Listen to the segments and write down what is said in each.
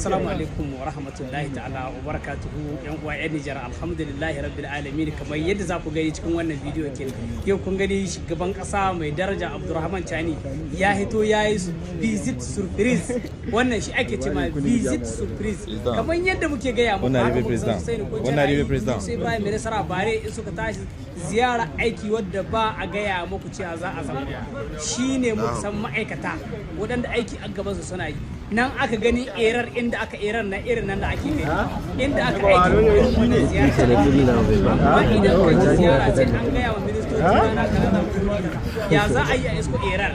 assalamu alaikum wa rahmatullahi ta'ala wa barakatuhu yan uwa yan Nijar, alhamdulillahi rabbil alamin. Kamar yadda za ku gani cikin wannan bidiyo ke yau kun gani shugaban kasa mai daraja Abdurrahman Chani ya hito ya yi visit surprise. Wannan shi ake cewa visit surprise, kamar yadda muke gaya muku haka muka san sai ko sai bayan mai nasara bare in suka tashi ziyara aiki wadda ba a gaya muku cewa za a zama shine muka san ma'aikata waɗanda aiki a gaban su suna yi. Nan aka gani erar inda aka erar na irin nan da ake gani inda aka aiki wannan ziyara amma idan ka ji ziyara sai an gaya wa ministoci na kaza ya za a yi a isko erar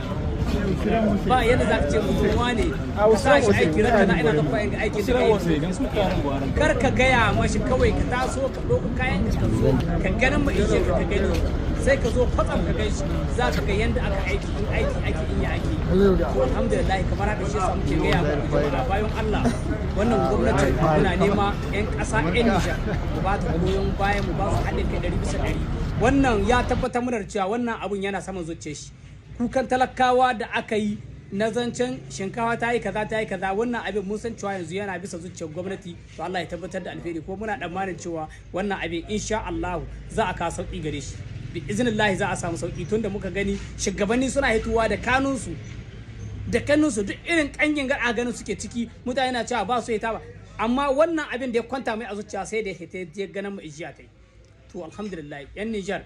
ba yadda za ka ce mutum wane ka sa shi aiki ranka na ina zafa yin aiki da aiki kar ka gaya mashi kawai ka taso ka ɗauko kayan ka zo ka ganin ma ishe ka gani sai ka zo kwatsam ka gan shi za ka ga yadda aka aiki in aiki in ya aiki. Alhamdulillah kamar haka shi yasa muke gaya muku jama'a bayan Allah wannan gwamnati muna nema 'yan ƙasa 'yan Nijar mu ba ta goyon bayan mu ba su haɗin kai 100%. Wannan ya tabbatar mana da cewa wannan abun yana saman zuciyar shi. Kukan talakawa da aka yi na zancen shinkawa ta yi kaza wannan abin mun san cewa yanzu yana bisa zuciyar gwamnati, to Allah ya tabbatar da alheri ko muna tsammanin cewa wannan abin insha Allah za a kawo sauki gare shi bi iznillahi za a samu sauki tunda muka gani shugabanni suna hituwa da kanunsu duk irin kangin gar ganin suke ciki mutane na cewa ba su hita ba, amma wannan abin da ya kwanta mai a zuciya sai da ya ganin mu ijiya tai. To alhamdulillah yan Nijar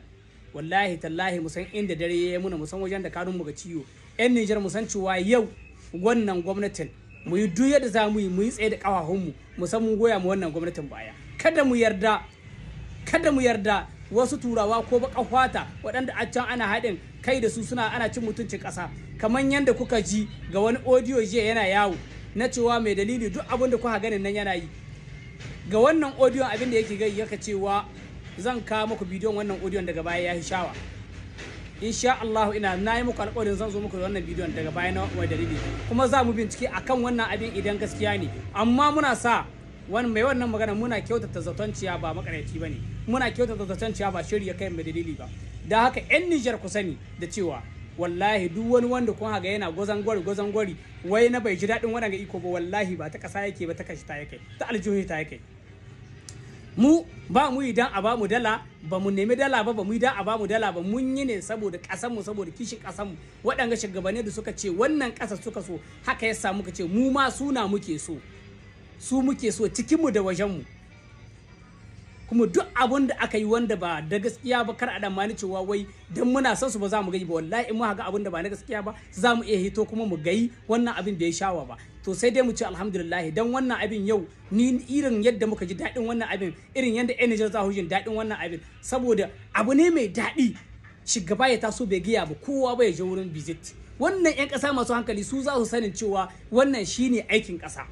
wallahi tallahi musan inda dare ya muna musan wajen da kanun mu ga ciwo. Yan Nijar musan cewa yau wannan gwamnatin mu yi duk yadda za mu yi tsaye da kafafun mu san mun goya mu wannan gwamnatin baya. Kada mu yarda wasu turawa ko baka fata waɗanda a can ana haɗin kai da su suna ana cin mutuncin ƙasa, kamar yadda kuka ji ga wani audio jiya yana yawo na cewa mai dalili duk abin da kuka ganin nan yana yi. Ga wannan audio abin da yake gai yaka cewa zan kawo muku bidiyon wannan audio daga baya ya yi shawa. Insha Allah na yi muku alƙawarin zan zo muku da wannan bidiyon daga baya na mai dalili, kuma za mu bincike akan wannan abin idan gaskiya ne, amma muna sa wani mai wannan magana muna kyautata zaton ciya ba makaryaci bane, muna kyautata zaton ciya ba shirya kai mai dalili ba. Da haka yan Nijar ku sani da cewa wallahi duk wani wanda kun haga yana gozan gwari wai na bai ji daɗin wannan ga iko ba, wallahi ba ta ƙasa yake ba ta kashi ta yake ta aljihu ta yake. Mu ba mu yi dan a ba mu dala, ba mu nemi dala ba mu yi dan a ba mu dala ba, mun yi ne saboda ƙasanmu saboda kishin ƙasanmu. Waɗanga shugabanni da suka ce wannan ƙasa suka so haka yasa muka ce mu ma suna muke so, su muke so cikinmu da wajenmu. Kuma duk abun da aka yi wanda ba da gaskiya ba kar a damani cewa wai dan muna son su ba za mu gani ba, wallahi in mu ga abun da ba na gaskiya ba za mu iya hito kuma mu gayi wannan abin da ya shawa ba. To sai dai mu ce alhamdulillah dan wannan abin yau ni irin yadda muka ji daɗin wannan abin, irin yadda yan Nijar za su jin daɗin wannan abin, saboda abu ne mai daɗi shugaba ya taso bai giya ba kowa ba ya je wurin visit. Wannan 'yan ƙasa masu hankali su za su sanin cewa wannan shine aikin ƙasa.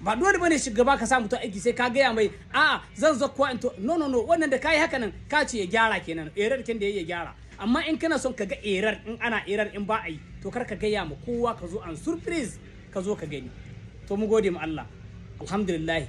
Ba dole bane shugaba ka sa mutum aiki sai ka gaya mai a zan zo kuwa into no wannan da kai haka nan ka ce ya gyara kenan erar kin da ya gyara. Amma in kana son ka ga erar in ana erar in ba a yi to kar ka gaya ma kowa, ka zo an surprise ka zo ka gani. To mu gode mu Allah alhamdulillah.